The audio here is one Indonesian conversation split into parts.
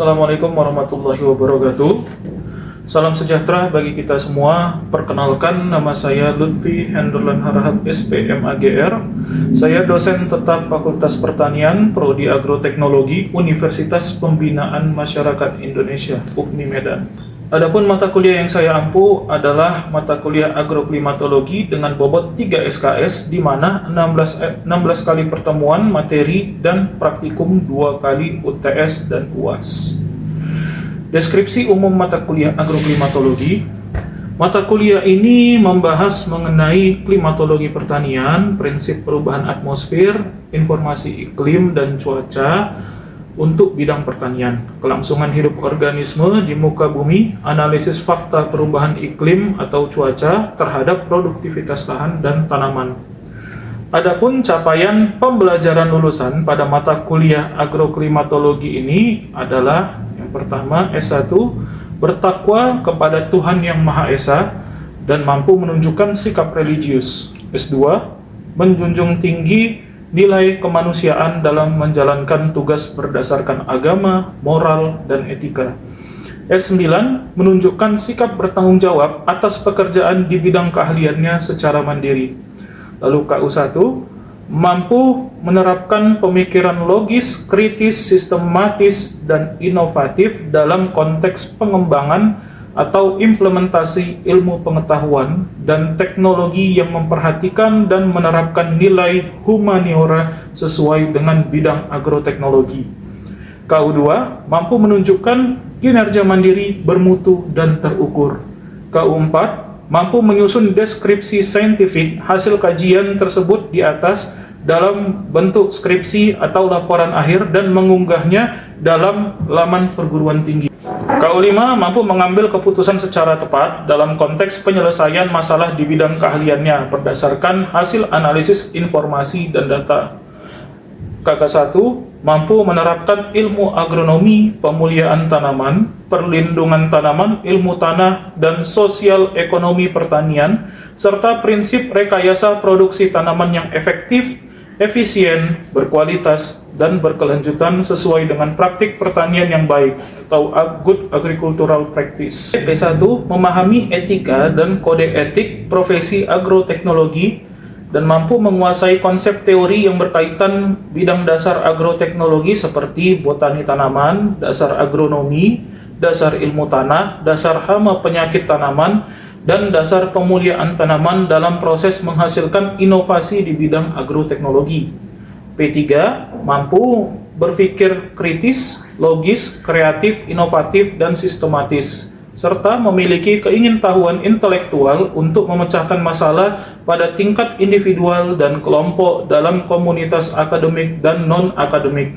Assalamualaikum warahmatullahi wabarakatuh. Salam sejahtera bagi kita semua. Perkenalkan, nama saya Lutfi Henderlan Harahap, SPMAGR. Saya dosen tetap Fakultas Pertanian, Prodi Agroteknologi, Universitas Pembinaan Masyarakat Indonesia, UPMI Medan. Adapun mata kuliah yang saya ampu adalah mata kuliah agroklimatologi dengan bobot 3 SKS, di mana 16 kali pertemuan materi dan praktikum 2 kali UTS dan UAS. Deskripsi umum mata kuliah agroklimatologi. Mata kuliah ini membahas mengenai klimatologi pertanian, prinsip perubahan atmosfer, informasi iklim dan cuaca untuk bidang pertanian, kelangsungan hidup organisme di muka bumi, analisis fakta perubahan iklim atau cuaca terhadap produktivitas lahan dan tanaman. Adapun capaian pembelajaran lulusan pada mata kuliah agroklimatologi ini adalah yang pertama, S1, bertakwa kepada Tuhan Yang Maha Esa dan mampu menunjukkan sikap religius. S2, menjunjung tinggi nilai kemanusiaan dalam menjalankan tugas berdasarkan agama, moral, dan etika. S9, menunjukkan sikap bertanggung jawab atas pekerjaan di bidang keahliannya secara mandiri. Lalu KU1, mampu menerapkan pemikiran logis, kritis, sistematis, dan inovatif dalam konteks pengembangan atau implementasi ilmu pengetahuan dan teknologi yang memperhatikan dan menerapkan nilai humaniora sesuai dengan bidang agroteknologi. KU2, mampu menunjukkan kinerja mandiri, bermutu, dan terukur. KU4, mampu menyusun deskripsi saintifik hasil kajian tersebut di atas dalam bentuk skripsi atau laporan akhir dan mengunggahnya dalam laman perguruan tinggi. KU5, mampu mengambil keputusan secara tepat dalam konteks penyelesaian masalah di bidang keahliannya berdasarkan hasil analisis informasi dan data. KK1, mampu menerapkan ilmu agronomi, pemuliaan tanaman, perlindungan tanaman, ilmu tanah, dan sosial ekonomi pertanian, serta prinsip rekayasa produksi tanaman yang efektif, efisien, berkualitas, dan berkelanjutan sesuai dengan praktik pertanian yang baik atau good agricultural practice. P1, memahami etika dan kode etik profesi agroteknologi dan mampu menguasai konsep teori yang berkaitan bidang dasar agroteknologi seperti botani tanaman, dasar agronomi, dasar ilmu tanah, dasar hama penyakit tanaman, dan dasar pemuliaan tanaman dalam proses menghasilkan inovasi di bidang agroteknologi. P3, mampu berpikir kritis, logis, kreatif, inovatif, dan sistematis, serta memiliki keingintahuan intelektual untuk memecahkan masalah pada tingkat individual dan kelompok dalam komunitas akademik dan non-akademik.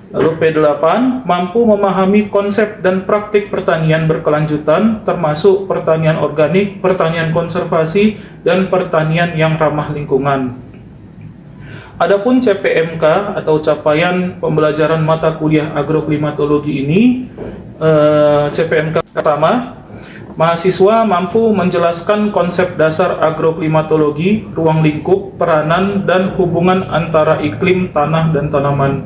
Lalu P8, mampu memahami konsep dan praktik pertanian berkelanjutan, termasuk pertanian organik, pertanian konservasi, dan pertanian yang ramah lingkungan. Adapun CPMK atau capaian pembelajaran mata kuliah agroklimatologi ini, CPMK pertama, mahasiswa mampu menjelaskan konsep dasar agroklimatologi, ruang lingkup, peranan, dan hubungan antara iklim, tanah, dan tanaman.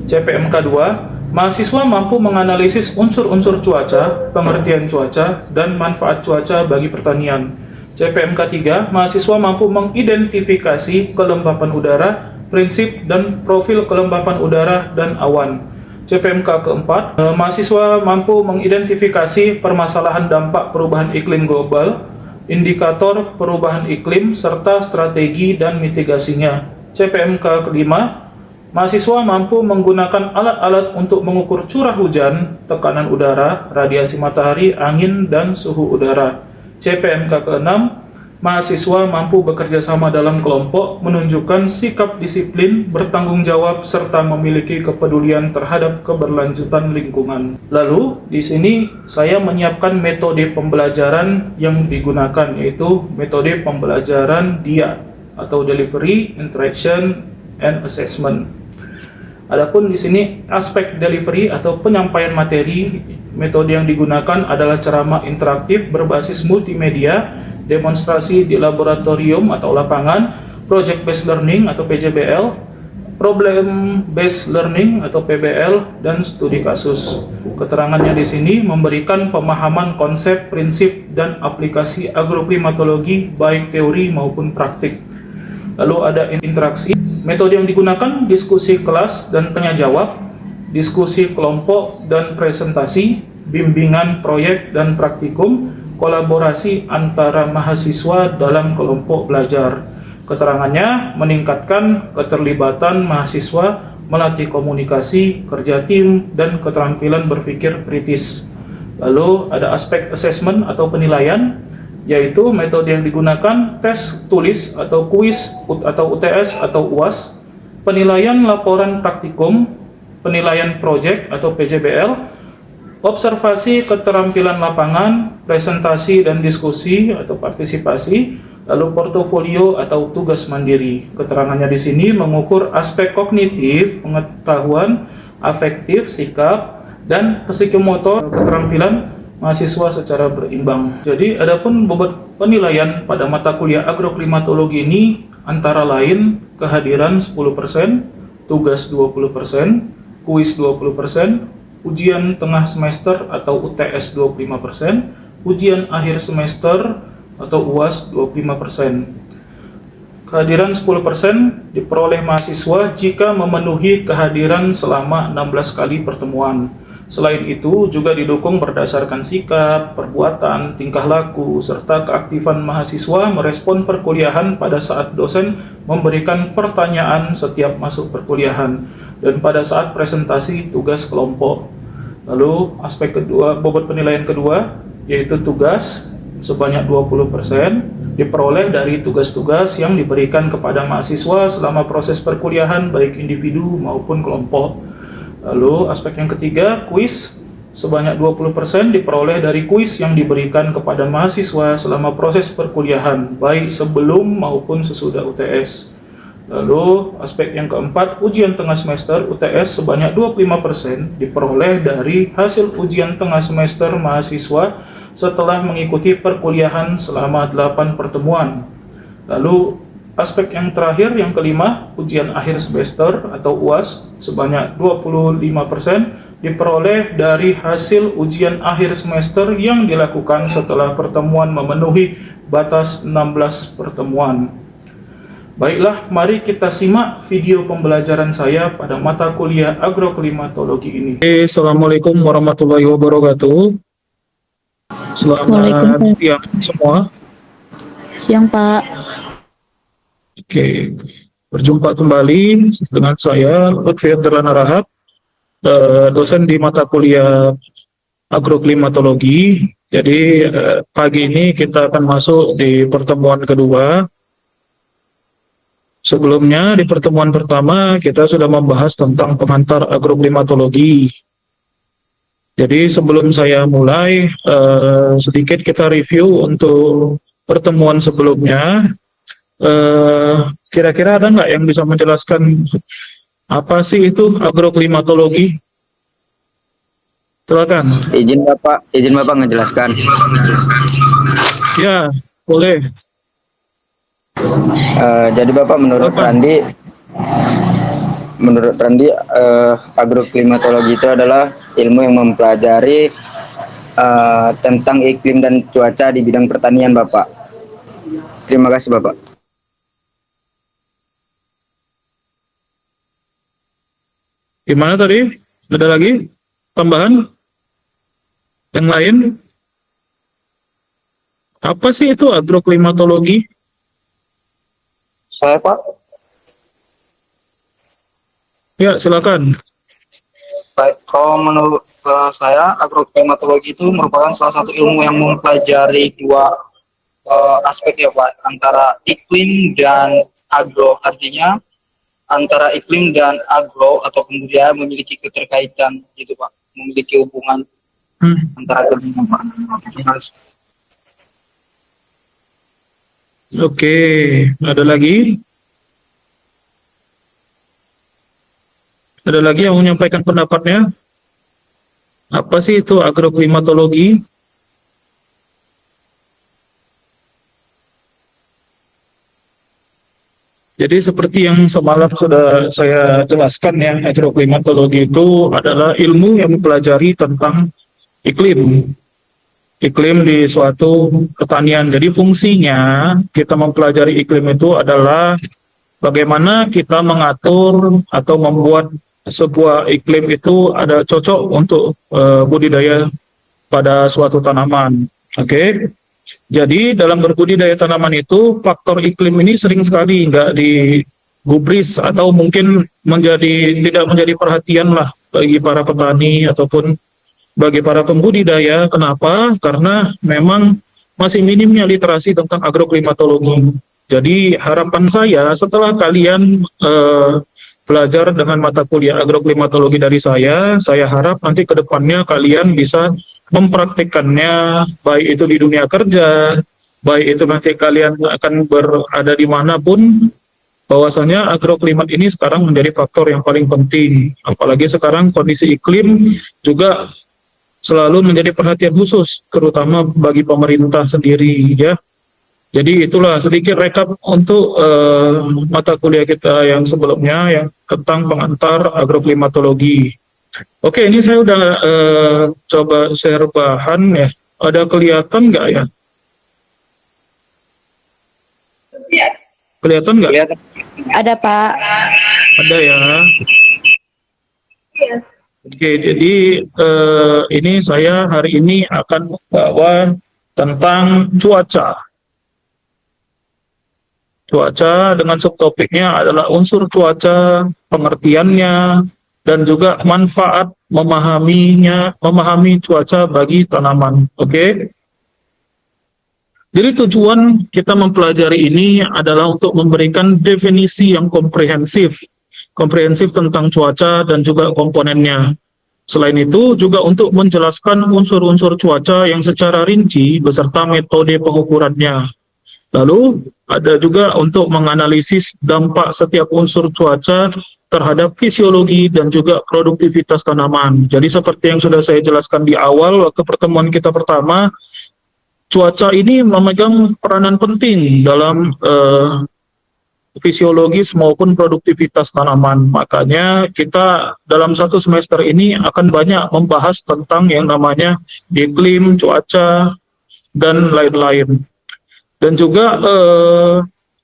CPMK 2, mahasiswa mampu menganalisis unsur-unsur cuaca, pengertian cuaca, dan manfaat cuaca bagi pertanian. CPMK 3, mahasiswa mampu mengidentifikasi kelembapan udara, prinsip dan profil kelembapan udara dan awan. CPMK keempat, mahasiswa mampu mengidentifikasi permasalahan dampak perubahan iklim global, indikator perubahan iklim, serta strategi dan mitigasinya. CPMK kelima, mahasiswa mampu menggunakan alat-alat untuk mengukur curah hujan, tekanan udara, radiasi matahari, angin, dan suhu udara. CPMK keenam, mahasiswa mampu bekerja sama dalam kelompok, menunjukkan sikap disiplin, bertanggung jawab, serta memiliki kepedulian terhadap keberlanjutan lingkungan. Lalu, di sini saya menyiapkan metode pembelajaran yang digunakan, yaitu metode pembelajaran DIA atau Delivery, Interaction, and Assessment. Adapun di sini aspek delivery atau penyampaian materi, metode yang digunakan adalah ceramah interaktif berbasis multimedia, demonstrasi di laboratorium atau lapangan, project based learning atau PJBL, problem based learning atau PBL, dan studi kasus. Keterangannya di sini memberikan pemahaman konsep, prinsip, dan aplikasi agroklimatologi baik teori maupun praktik. Lalu ada interaksi. Metode yang digunakan diskusi kelas dan tanya jawab, diskusi kelompok dan presentasi, bimbingan proyek dan praktikum, kolaborasi antara mahasiswa dalam kelompok belajar. Keterangannya meningkatkan keterlibatan mahasiswa, melatih komunikasi, kerja tim, dan keterampilan berpikir kritis. Lalu ada aspek assessment atau penilaian, yaitu metode yang digunakan tes tulis atau kuis atau UTS atau UAS, penilaian laporan praktikum, penilaian proyek atau PJBL, observasi keterampilan lapangan, presentasi dan diskusi atau partisipasi, lalu portofolio atau tugas mandiri. Keterangannya di sini mengukur aspek kognitif, pengetahuan, afektif, sikap, dan psikomotor keterampilan mahasiswa secara berimbang. Jadi, adapun bobot penilaian pada mata kuliah agroklimatologi ini antara lain kehadiran 10%, tugas 20%, kuis 20%, ujian tengah semester atau UTS 25%, ujian akhir semester atau UAS 25%. Kehadiran 10% diperoleh mahasiswa jika memenuhi kehadiran selama 16 kali pertemuan. Selain itu, juga didukung berdasarkan sikap, perbuatan, tingkah laku, serta keaktifan mahasiswa merespon perkuliahan pada saat dosen memberikan pertanyaan setiap masuk perkuliahan dan pada saat presentasi tugas kelompok. Lalu, aspek kedua, bobot penilaian kedua, yaitu tugas sebanyak 20% diperoleh dari tugas-tugas yang diberikan kepada mahasiswa selama proses perkuliahan baik individu maupun kelompok. Lalu aspek yang ketiga, kuis sebanyak 20% diperoleh dari kuis yang diberikan kepada mahasiswa selama proses perkuliahan baik sebelum maupun sesudah UTS. Lalu aspek yang keempat, ujian tengah semester UTS sebanyak 25% diperoleh dari hasil ujian tengah semester mahasiswa setelah mengikuti perkuliahan selama 8 pertemuan. Lalu aspek yang terakhir, yang kelima, ujian akhir semester atau UAS sebanyak 25% diperoleh dari hasil ujian akhir semester yang dilakukan setelah pertemuan memenuhi batas 16 pertemuan. Baiklah, mari kita simak video pembelajaran saya pada mata kuliah agroklimatologi ini. Assalamualaikum warahmatullahi wabarakatuh. Selamat siang semua. Siang, Pak. Oke, berjumpa kembali dengan saya Lutfi Henderlan Harahap, dosen di mata kuliah agroklimatologi. Jadi pagi ini kita akan masuk di pertemuan kedua. Sebelumnya di pertemuan pertama kita sudah membahas tentang pengantar agroklimatologi. Jadi sebelum saya mulai, sedikit kita review untuk pertemuan sebelumnya. Kira-kira ada nggak yang bisa menjelaskan apa sih itu agroklimatologi? Silakan. Izin Bapak ngejelaskan. Ya, boleh. Jadi Bapak, menurut Randi, agroklimatologi itu adalah ilmu yang mempelajari tentang iklim dan cuaca di bidang pertanian, Bapak. Terima kasih, Bapak. Gimana tadi? Ada lagi tambahan? Yang lain? Apa sih itu agroklimatologi? Saya, Pak. Ya, silakan. Baik, kalau menurut saya, agroklimatologi itu merupakan salah satu ilmu yang mempelajari dua aspek ya, Pak, antara iklim dan agro. Artinya antara iklim dan agro atau kemudian memiliki keterkaitan gitu, Pak, memiliki hubungan antara keduanya, Pak. Oke, ada lagi? Ada lagi yang menyampaikan pendapatnya? Apa sih itu agroklimatologi? Jadi seperti yang semalam sudah saya jelaskan ya, agroklimatologi itu adalah ilmu yang mempelajari tentang iklim. Iklim di suatu pertanian. Jadi fungsinya kita mempelajari iklim itu adalah bagaimana kita mengatur atau membuat sebuah iklim itu ada cocok untuk budidaya pada suatu tanaman. Oke. Jadi dalam berbudidaya tanaman itu faktor iklim ini sering sekali nggak digubris atau mungkin tidak menjadi perhatian lah bagi para petani ataupun bagi para pembudidaya. Kenapa? Karena memang masih minimnya literasi tentang agroklimatologi. Jadi harapan saya setelah kalian belajar dengan mata kuliah agroklimatologi dari saya harap nanti ke depannya kalian bisa mempraktikkannya, baik itu di dunia kerja, baik itu nanti kalian akan berada di manapun, bahwasanya agroklimat ini sekarang menjadi faktor yang paling penting. Apalagi sekarang kondisi iklim juga selalu menjadi perhatian khusus, terutama bagi pemerintah sendiri ya. Jadi itulah sedikit rekap untuk mata kuliah kita yang sebelumnya yang tentang pengantar agroklimatologi. Oke, ini saya udah coba share bahan ya. Ada kelihatan nggak ya? Kelihatan nggak? Kelihatan. Ada, Pak. Ada ya. Oke, jadi ini saya hari ini akan membawa tentang cuaca. Cuaca dengan subtopiknya adalah unsur cuaca, pengertiannya, dan juga manfaat memahami cuaca bagi tanaman. Oke. Jadi tujuan kita mempelajari ini adalah untuk memberikan definisi yang komprehensif tentang cuaca dan juga komponennya. Selain itu juga untuk menjelaskan unsur-unsur cuaca yang secara rinci beserta metode pengukurannya. Lalu ada juga untuk menganalisis dampak setiap unsur cuaca terhadap fisiologi dan juga produktivitas tanaman. Jadi seperti yang sudah saya jelaskan di awal waktu pertemuan kita pertama, cuaca ini memegang peranan penting dalam fisiologis maupun produktivitas tanaman. Makanya kita dalam satu semester ini akan banyak membahas tentang yang namanya iklim, cuaca, dan lain-lain. Dan juga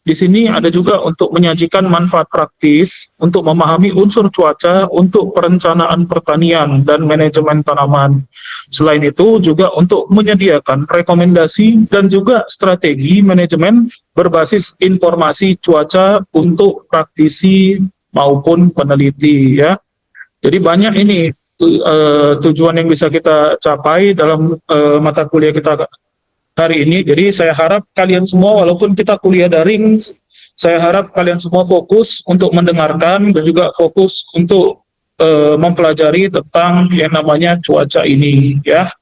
di sini ada juga untuk menyajikan manfaat praktis untuk memahami unsur cuaca untuk perencanaan pertanian dan manajemen tanaman. Selain itu juga untuk menyediakan rekomendasi dan juga strategi manajemen berbasis informasi cuaca untuk praktisi maupun peneliti ya. Jadi banyak ini tujuan yang bisa kita capai dalam mata kuliah kita hari ini. Jadi saya harap kalian semua, walaupun kita kuliah daring, saya harap kalian semua fokus untuk mendengarkan dan juga fokus untuk mempelajari tentang yang namanya cuaca ini ya.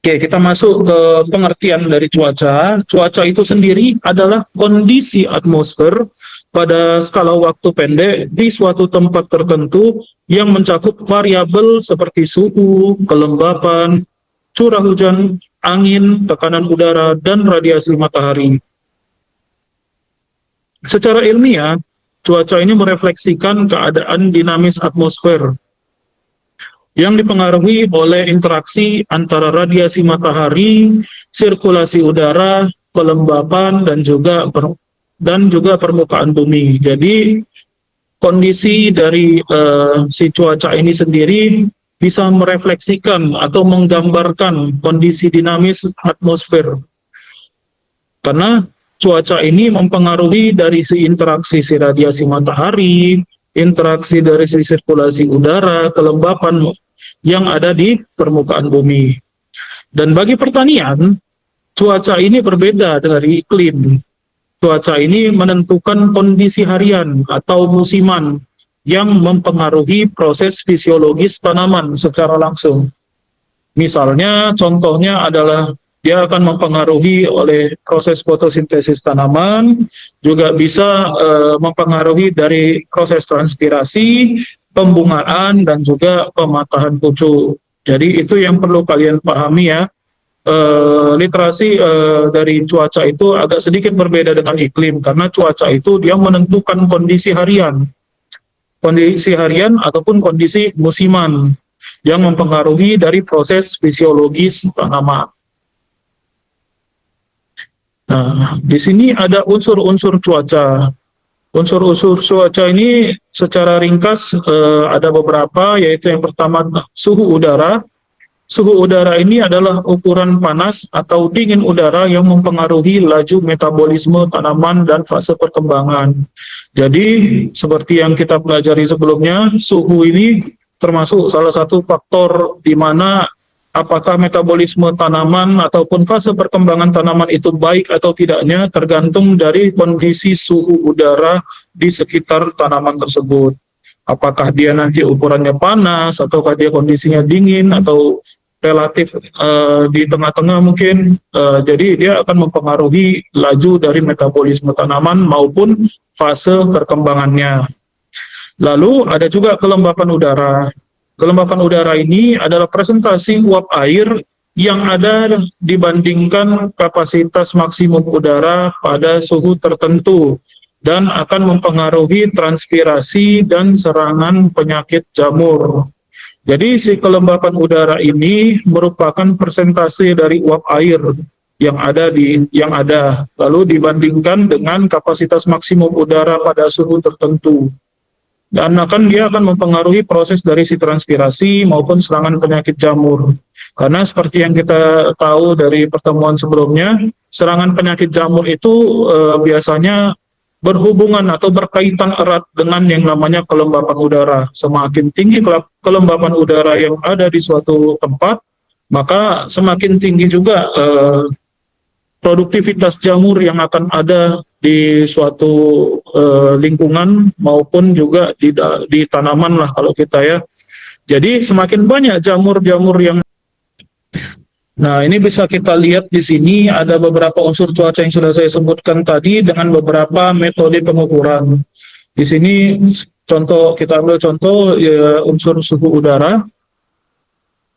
Oke, kita masuk ke pengertian dari cuaca. Cuaca itu sendiri adalah kondisi atmosfer pada skala waktu pendek di suatu tempat tertentu yang mencakup variabel seperti suhu, kelembapan, curah hujan, angin, tekanan udara, dan radiasi matahari. Secara ilmiah, cuaca ini merefleksikan keadaan dinamis atmosfer yang dipengaruhi oleh interaksi antara radiasi matahari, sirkulasi udara, kelembapan, dan juga permukaan bumi. Jadi kondisi dari si cuaca ini sendiri bisa merefleksikan atau menggambarkan kondisi dinamis atmosfer. Karena cuaca ini mempengaruhi dari si interaksi si radiasi matahari, interaksi dari si sirkulasi udara, kelembapan yang ada di permukaan bumi. Dan bagi pertanian, cuaca ini berbeda dari iklim. Cuaca ini menentukan kondisi harian atau musiman yang mempengaruhi proses fisiologis tanaman secara langsung. Misalnya, contohnya adalah dia akan mempengaruhi oleh proses fotosintesis tanaman, juga bisa mempengaruhi dari proses transpirasi, pembungaan, dan juga pematahan pucuk. Jadi itu yang perlu kalian pahami ya. literasi dari cuaca itu agak sedikit berbeda dengan iklim, karena cuaca itu dia menentukan kondisi harian ataupun kondisi musiman yang mempengaruhi dari proses fisiologis tanaman. Nah, di sini ada unsur-unsur cuaca. Unsur-unsur cuaca ini secara ringkas ada beberapa, yaitu yang pertama suhu udara. Suhu udara ini adalah ukuran panas atau dingin udara yang mempengaruhi laju metabolisme tanaman dan fase perkembangan. Jadi, seperti yang kita pelajari sebelumnya, suhu ini termasuk salah satu faktor di mana apakah metabolisme tanaman ataupun fase perkembangan tanaman itu baik atau tidaknya tergantung dari kondisi suhu udara di sekitar tanaman tersebut. Apakah dia nanti ukurannya panas, ataukah dia kondisinya dingin, atau relatif di tengah-tengah mungkin. Jadi dia akan mempengaruhi laju dari metabolisme tanaman maupun fase perkembangannya. Lalu ada juga kelembapan udara. Kelembapan udara ini adalah presentasi uap air yang ada dibandingkan kapasitas maksimum udara pada suhu tertentu dan akan mempengaruhi transpirasi dan serangan penyakit jamur. Jadi si kelembapan udara ini merupakan persentase dari uap air yang ada lalu dibandingkan dengan kapasitas maksimum udara pada suhu tertentu. Dan dia akan mempengaruhi proses dari si transpirasi maupun serangan penyakit jamur. Karena seperti yang kita tahu dari pertemuan sebelumnya, serangan penyakit jamur itu biasanya berhubungan atau berkaitan erat dengan yang namanya kelembapan udara. Semakin tinggi kelembapan udara yang ada di suatu tempat, maka semakin tinggi juga produktivitas jamur yang akan ada di suatu lingkungan maupun juga di tanaman lah kalau kita ya. Jadi semakin banyak jamur-jamur yang ini bisa kita lihat di sini ada beberapa unsur cuaca yang sudah saya sebutkan tadi dengan beberapa metode pengukuran. Di sini kita ambil contoh ya, unsur suhu udara.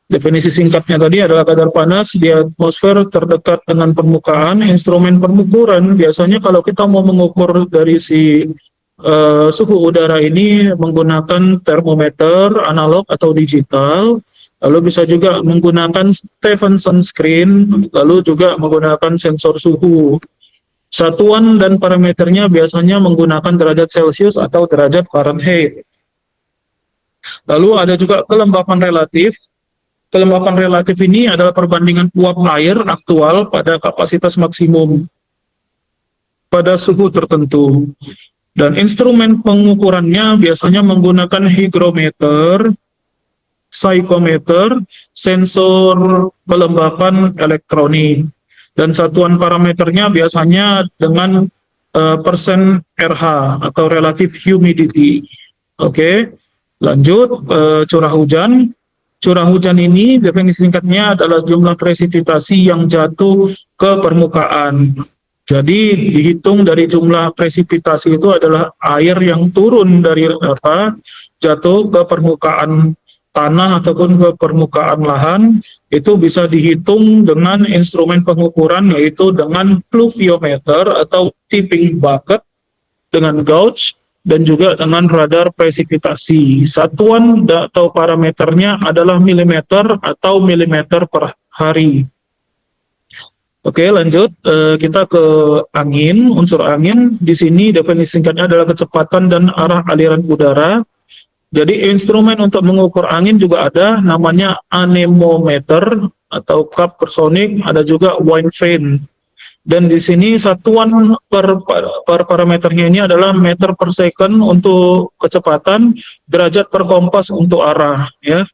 Definisi singkatnya tadi adalah kadar panas di atmosfer terdekat dengan permukaan. Instrumen pengukuran biasanya kalau kita mau mengukur dari si suhu udara ini menggunakan termometer analog atau digital. Lalu bisa juga menggunakan Stephenson screen, lalu juga menggunakan sensor suhu. Satuan dan parameternya biasanya menggunakan derajat Celcius atau derajat Fahrenheit. Lalu ada juga kelembapan relatif. Kelembapan relatif ini adalah perbandingan uap air aktual pada kapasitas maksimum pada suhu tertentu. Dan instrumen pengukurannya biasanya menggunakan hygrometer, psikometer, sensor kelembapan elektronik, dan satuan parameternya biasanya dengan persen RH atau relative humidity. Oke, lanjut curah hujan. Curah hujan ini definisi singkatnya adalah jumlah presipitasi yang jatuh ke permukaan. Jadi dihitung dari jumlah presipitasi itu adalah air yang turun dari jatuh ke permukaan tanah ataupun ke permukaan lahan, itu bisa dihitung dengan instrumen pengukuran yaitu dengan pluviometer atau tipping bucket, dengan gauge, dan juga dengan radar presipitasi. Satuan atau parameternya adalah milimeter atau milimeter per hari. Oke, lanjut kita ke angin, unsur angin. Di sini definisi singkatnya adalah kecepatan dan arah aliran udara. Jadi instrumen untuk mengukur angin juga ada, namanya anemometer atau cup personik, ada juga wind vane. Dan di sini satuan per parameternya ini adalah meter per second untuk kecepatan, derajat per kompas untuk arah ya.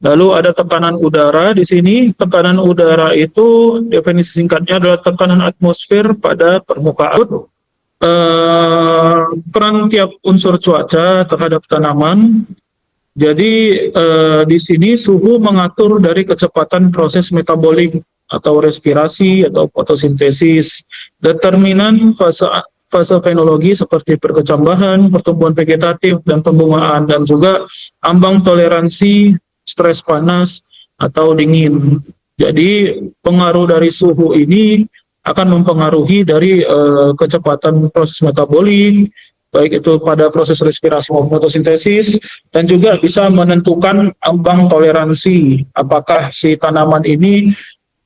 Lalu ada tekanan udara di sini. Tekanan udara itu definisi singkatnya adalah tekanan atmosfer pada permukaan. Peran tiap unsur cuaca terhadap tanaman. Jadi di sini suhu mengatur dari kecepatan proses metabolik atau respirasi atau fotosintesis. Determinan fase fenologi seperti perkecambahan, pertumbuhan vegetatif, dan pembungaan, dan juga ambang toleransi stres panas atau dingin. Jadi pengaruh dari suhu ini akan mempengaruhi dari kecepatan proses metabolik, baik itu pada proses respirasi maupun fotosintesis, dan juga bisa menentukan ambang toleransi apakah si tanaman ini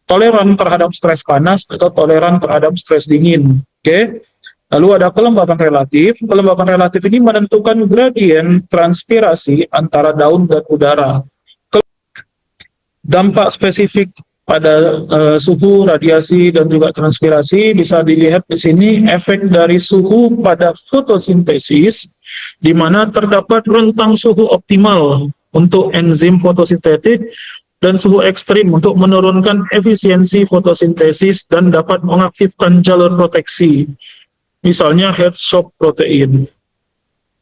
toleran terhadap stres panas atau toleran terhadap stres dingin. Oke. Lalu ada kelembapan relatif. Kelembapan relatif ini menentukan gradien transpirasi antara daun dan udara. Dampak spesifik pada suhu, radiasi, dan juga transpirasi bisa dilihat di sini efek dari suhu pada fotosintesis, di mana terdapat rentang suhu optimal untuk enzim fotosintetik dan suhu ekstrim untuk menurunkan efisiensi fotosintesis dan dapat mengaktifkan jalur proteksi, misalnya heat shock protein.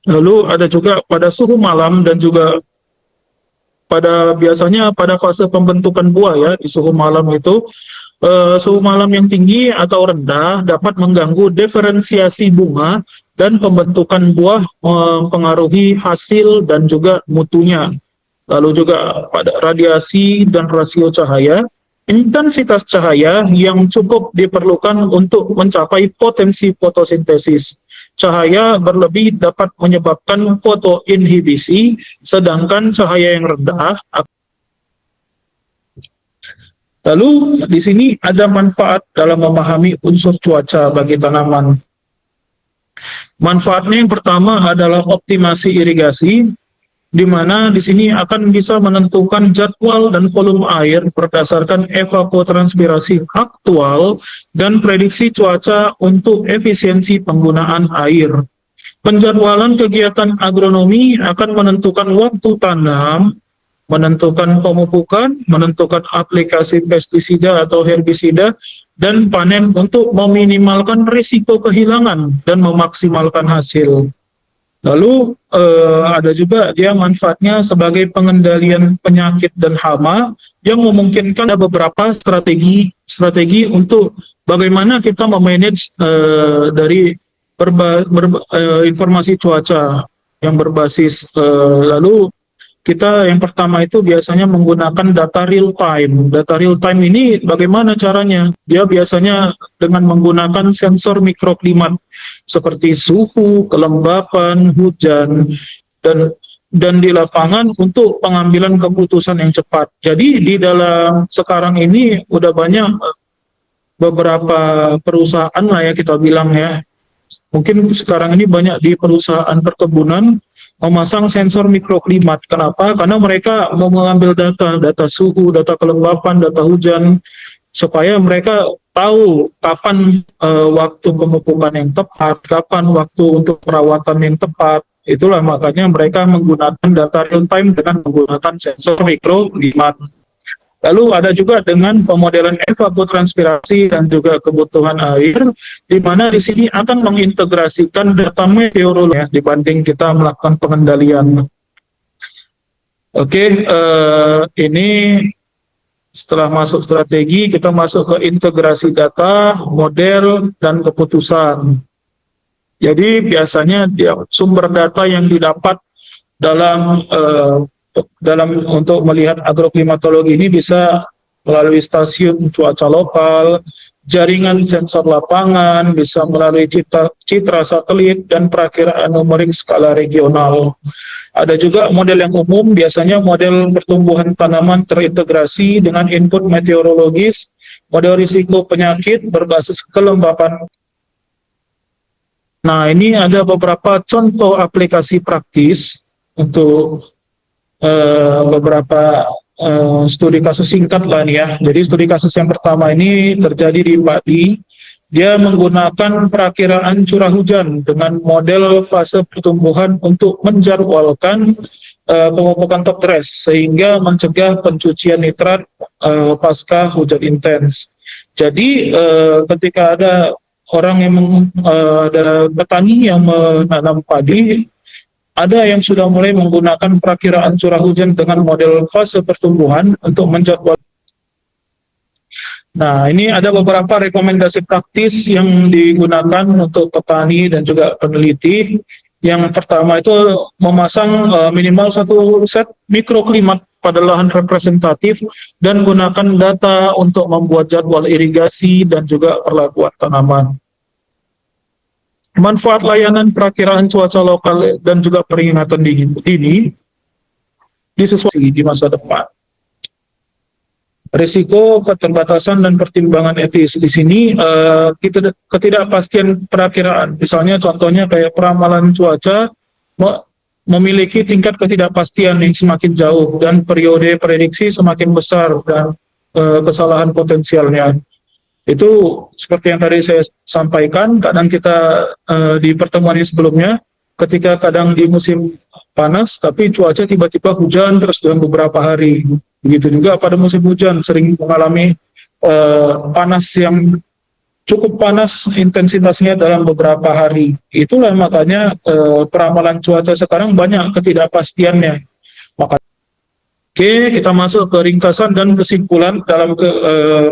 Lalu ada juga pada suhu malam dan juga biasanya pada fase pembentukan buah ya, di suhu malam itu suhu malam yang tinggi atau rendah dapat mengganggu diferensiasi bunga dan pembentukan buah, mempengaruhi hasil dan juga mutunya. Lalu juga pada radiasi dan rasio cahaya, intensitas cahaya yang cukup diperlukan untuk mencapai potensi fotosintesis. Cahaya berlebih dapat menyebabkan fotoinhibisi, sedangkan cahaya yang rendah. Lalu di sini ada manfaat dalam memahami unsur cuaca bagi tanaman. Manfaatnya yang pertama adalah optimasi irigasi, di mana di sini akan bisa menentukan jadwal dan volume air berdasarkan evapotranspirasi aktual dan prediksi cuaca untuk efisiensi penggunaan air. Penjadwalan kegiatan agronomi akan menentukan waktu tanam, menentukan pemupukan, menentukan aplikasi pestisida atau herbisida, dan panen untuk meminimalkan risiko kehilangan dan memaksimalkan hasil. Lalu ada juga dia manfaatnya sebagai pengendalian penyakit dan hama yang memungkinkan ada beberapa strategi untuk bagaimana kita memanage dari informasi cuaca yang berbasis lalu kita yang pertama itu biasanya menggunakan data real time. Data real time ini bagaimana caranya? Dia biasanya dengan menggunakan sensor mikroklimat seperti suhu, kelembapan, hujan, dan di lapangan untuk pengambilan keputusan yang cepat. Jadi di dalam sekarang ini udah banyak beberapa perusahaan lah ya kita bilang ya. Mungkin sekarang ini banyak di perusahaan perkebunan memasang sensor mikroklimat. Kenapa? Karena mereka mau mengambil data suhu, data kelembapan, data hujan, supaya mereka tahu kapan waktu pemupukan yang tepat, kapan waktu untuk perawatan yang tepat. Itulah makanya mereka menggunakan data real time dengan menggunakan sensor mikroklimat. Lalu ada juga dengan pemodelan evapotranspirasi dan juga kebutuhan air, di mana di sini akan mengintegrasikan data meteorologi ya, dibanding kita melakukan pengendalian. Oke, ini setelah masuk strategi, kita masuk ke integrasi data, model, dan keputusan. Jadi biasanya sumber data yang didapat dalam untuk melihat agroklimatologi ini bisa melalui stasiun cuaca lokal, jaringan sensor lapangan, bisa melalui citra satelit, dan perakiraan numerik skala regional. Ada juga model yang umum, biasanya model pertumbuhan tanaman terintegrasi dengan input meteorologis, model risiko penyakit berbasis kelembapan. Nah, ini ada beberapa contoh aplikasi praktis untuk beberapa studi kasus singkat lah nih ya. Jadi studi kasus yang pertama ini terjadi di padi. Dia menggunakan perakiraan curah hujan dengan model fase pertumbuhan untuk menjadwalkan pemupukan top dress sehingga mencegah pencucian nitrat pasca hujan intens. Jadi ketika ada orang yang ada petani yang menanam padi, ada yang sudah mulai menggunakan perakiraan curah hujan dengan model fase pertumbuhan untuk menjadwal. Nah, ini ada beberapa rekomendasi praktis yang digunakan untuk petani dan juga peneliti. Yang pertama itu memasang minimal satu set mikroklimat pada lahan representatif dan gunakan data untuk membuat jadwal irigasi dan juga perlakuan tanaman. Manfaat layanan perakiraan cuaca lokal dan juga peringatan dini disesuaikan di masa depan. Risiko, keterbatasan, dan pertimbangan etis di sini ketidakpastian perakiraan. Misalnya contohnya kayak peramalan cuaca memiliki tingkat ketidakpastian yang semakin jauh dan periode prediksi semakin besar dan kesalahan potensialnya. Itu seperti yang tadi saya sampaikan, kadang kita di pertemuan ini sebelumnya, ketika kadang di musim panas, tapi cuaca tiba-tiba hujan terus dalam beberapa hari. Begitu juga pada musim hujan, sering mengalami panas yang cukup panas intensitasnya dalam beberapa hari. Itulah makanya peramalan cuaca sekarang banyak ketidakpastiannya. Oke, kita masuk ke ringkasan dan kesimpulan dalam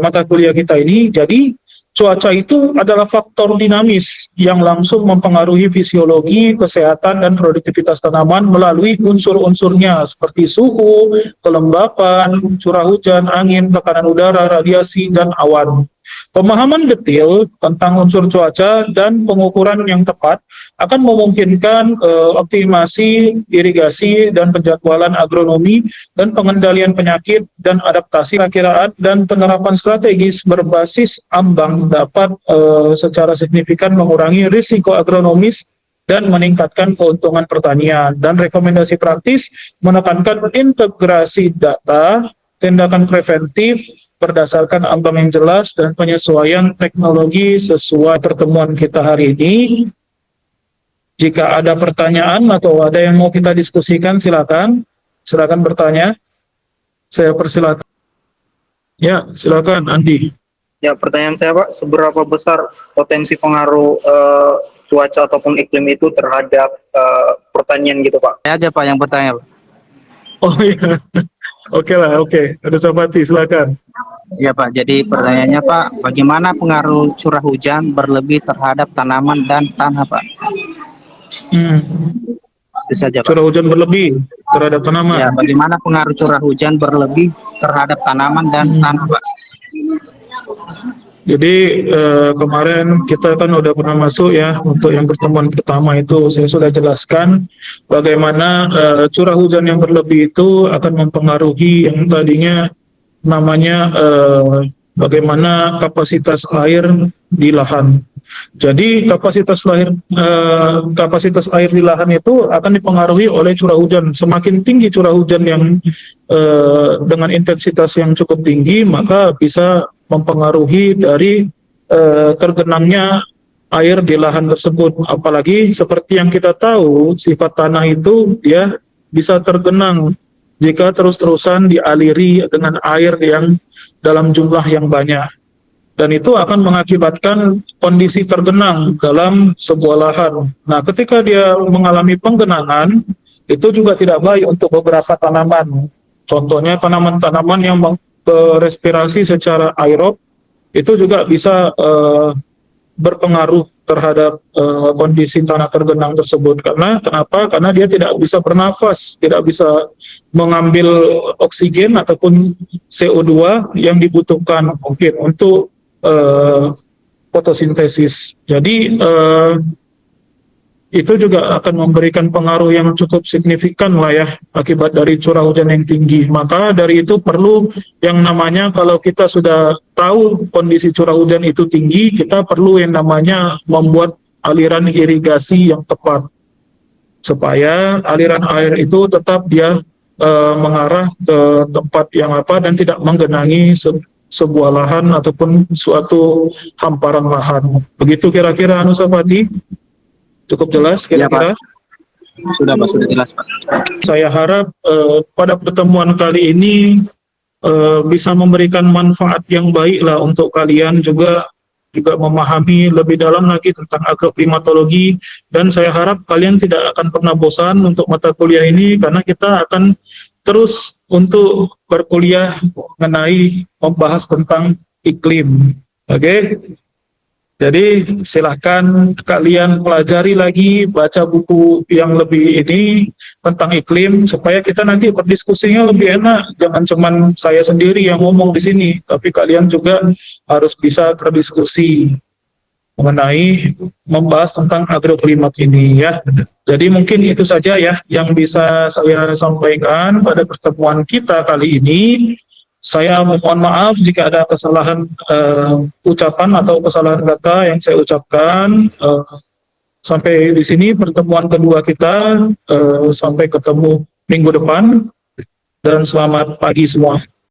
mata kuliah kita ini. Jadi, cuaca itu adalah faktor dinamis yang langsung mempengaruhi fisiologi, kesehatan, dan produktivitas tanaman melalui unsur-unsurnya seperti suhu, kelembapan, curah hujan, angin, tekanan udara, radiasi, dan awan. Pemahaman detail tentang unsur cuaca dan pengukuran yang tepat akan memungkinkan optimasi irigasi dan penjadwalan agronomi dan pengendalian penyakit dan adaptasi perakiraan dan penerapan strategis berbasis ambang dapat secara signifikan mengurangi risiko agronomis dan meningkatkan keuntungan pertanian. Dan rekomendasi praktis menekankan integrasi data, tindakan preventif berdasarkan ambang yang jelas dan penyesuaian teknologi sesuai pertemuan kita hari ini. Jika ada pertanyaan atau ada yang mau kita diskusikan, silakan bertanya. Saya persilakan. Ya, silakan Andi. Ya, pertanyaan saya Pak, seberapa besar potensi pengaruh cuaca ataupun iklim itu terhadap pertanian gitu Pak? Saya aja Pak yang bertanya Pak. Oh iya, oke. Ada Sabati, silakan. Ya Pak, jadi pertanyaannya Pak, bagaimana pengaruh curah hujan berlebih terhadap tanaman dan tanah Pak? Itu saja Pak. Curah hujan berlebih terhadap tanaman. Ya, bagaimana pengaruh curah hujan berlebih terhadap tanaman dan tanah Pak? Jadi kemarin kita kan udah pernah masuk ya untuk yang pertemuan pertama itu saya sudah jelaskan bagaimana curah hujan yang berlebih itu akan mempengaruhi yang tadinya namanya bagaimana kapasitas air di lahan. Jadi kapasitas air di lahan itu akan dipengaruhi oleh curah hujan. Semakin tinggi curah hujan yang dengan intensitas yang cukup tinggi, maka bisa mempengaruhi dari tergenangnya air di lahan tersebut. Apalagi seperti yang kita tahu, sifat tanah itu dia bisa tergenang jika terus-terusan dialiri dengan air yang dalam jumlah yang banyak. Dan itu akan mengakibatkan kondisi tergenang dalam sebuah lahan. Nah, ketika dia mengalami penggenangan, itu juga tidak baik untuk beberapa tanaman. Contohnya tanaman-tanaman yang berespirasi secara aerob, itu juga bisa berpengaruh terhadap kondisi tanah tergenang tersebut. Kenapa? Karena dia tidak bisa bernafas, tidak bisa mengambil oksigen ataupun CO2 yang dibutuhkan mungkin untuk fotosintesis. Jadi itu juga akan memberikan pengaruh yang cukup signifikan lah ya akibat dari curah hujan yang tinggi. Maka dari itu perlu yang namanya kalau kita sudah tahu kondisi curah hujan itu tinggi, kita perlu yang namanya membuat aliran irigasi yang tepat supaya aliran air itu tetap dia mengarah ke tempat yang dan tidak menggenangi sebuah lahan ataupun suatu hamparan lahan. Begitu kira-kira Anusapati? Cukup jelas kira-kira? Ya, sudah Pak, sudah jelas Pak. Saya harap pada pertemuan kali ini bisa memberikan manfaat yang baik lah untuk kalian juga memahami lebih dalam lagi tentang agroklimatologi, dan saya harap kalian tidak akan pernah bosan untuk mata kuliah ini karena kita akan terus untuk berkuliah mengenai membahas tentang iklim. Oke? Jadi silahkan kalian pelajari lagi, baca buku yang lebih ini tentang iklim supaya kita nanti berdiskusinya lebih enak. Jangan cuman saya sendiri yang ngomong di sini, tapi kalian juga harus bisa berdiskusi mengenai membahas tentang agroklimat ini ya. Jadi mungkin itu saja ya yang bisa saya sampaikan pada pertemuan kita kali ini. Saya mohon maaf jika ada kesalahan ucapan atau kesalahan kata yang saya ucapkan. Sampai di sini pertemuan kedua kita. Sampai ketemu minggu depan dan selamat pagi semua.